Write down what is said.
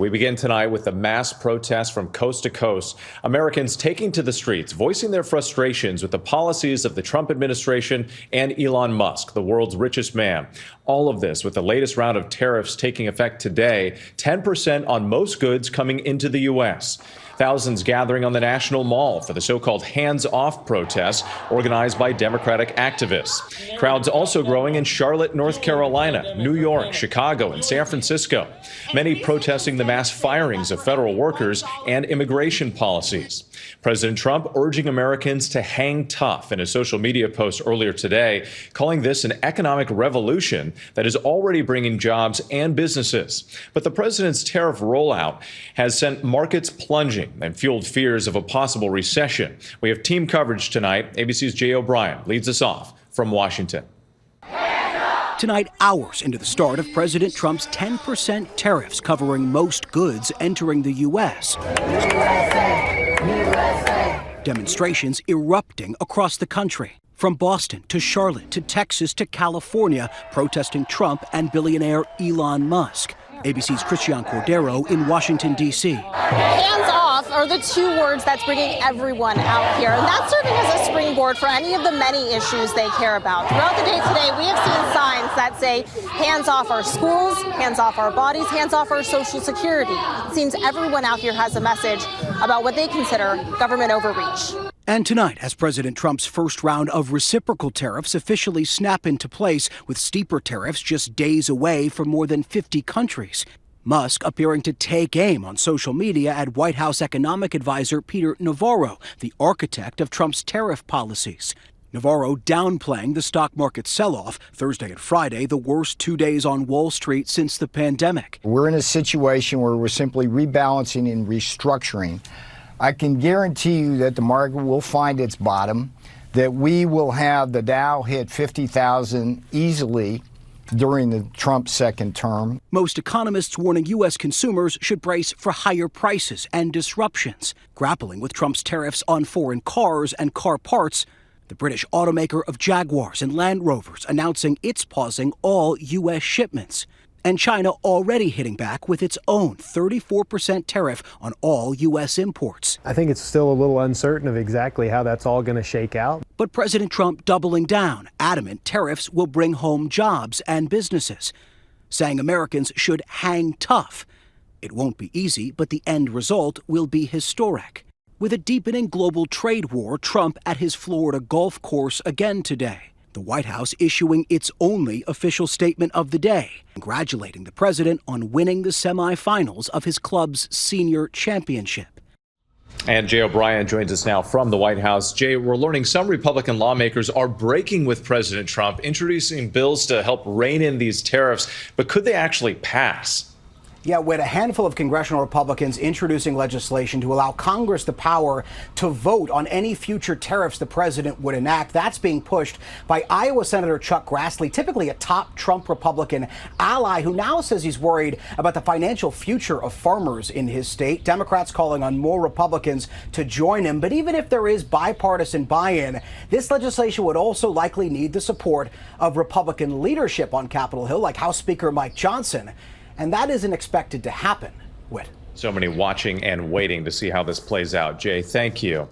We begin tonight with the mass protests from coast to coast. Americans taking to the streets, voicing their frustrations with the policies of the Trump administration and Elon Musk, the world's richest man. All of this with the latest round of tariffs taking effect today, 10% on most goods coming into the U.S. Thousands gathering on the National Mall for the so-called hands-off protests organized by Democratic activists. Crowds also growing in Charlotte, North Carolina, New York, Chicago, and San Francisco. Many protesting the mass firings of federal workers and immigration policies. President Trump urging Americans to hang tough in a social media post earlier today, calling this an economic revolution that is already bringing jobs and businesses. But the president's tariff rollout has sent markets plunging and fueled fears of a possible recession. We have team coverage tonight. ABC's Jay O'Brien leads us off from Washington. Tonight, hours into the start of President Trump's 10% tariffs covering most goods entering the U.S. Demonstrations erupting across the country, from Boston to Charlotte to Texas to California, protesting Trump and billionaire Elon Musk. ABC's Christian Cordero in Washington, D.C. Hands off are the two words that's bringing everyone out here, and that's serving as a springboard for any of the many issues they care about. Throughout the day today, we have seen signs that say, hands off our schools, hands off our bodies, hands off our Social Security. It seems everyone out here has a message about what they consider government overreach. And tonight, as President Trump's first round of reciprocal tariffs officially snap into place, with steeper tariffs just days away from more than 50 countries. Musk appearing to take aim on social media at White House economic advisor Peter Navarro, the architect of Trump's tariff policies. Navarro downplaying the stock market sell-off Thursday and Friday, the worst 2 days on Wall Street since the pandemic. We're in a situation where we're simply rebalancing and restructuring. I can guarantee you that the market will find its bottom, that we will have the Dow hit 50,000 easily during the Trump second term. Most economists warning U.S. consumers should brace for higher prices and disruptions. Grappling with Trump's tariffs on foreign cars and car parts, the British automaker of Jaguars and Land Rovers announcing it's pausing all U.S. shipments. And China already hitting back with its own 34% tariff on all U.S. imports. I think it's still a little uncertain of exactly how that's all going to shake out. But President Trump doubling down, adamant tariffs will bring home jobs and businesses, saying Americans should hang tough. It won't be easy, but the end result will be historic. With a deepening global trade war, Trump at his Florida golf course again today. The White House issuing its only official statement of the day, congratulating the president on winning the semifinals of his club's senior championship. And Jay O'Brien joins us now from the White House. Jay, we're learning some Republican lawmakers are breaking with President Trump, introducing bills to help rein in these tariffs. But could they actually pass? Yeah, with a handful of congressional Republicans introducing legislation to allow Congress the power to vote on any future tariffs the president would enact. That's being pushed by Iowa Senator Chuck Grassley, typically a top Trump Republican ally, who now says he's worried about the financial future of farmers in his state. Democrats calling on more Republicans to join him. But even if there is bipartisan buy-in, this legislation would also likely need the support of Republican leadership on Capitol Hill, like House Speaker Mike Johnson. And that isn't expected to happen, Whit. So many watching and waiting to see how this plays out. Jay, thank you.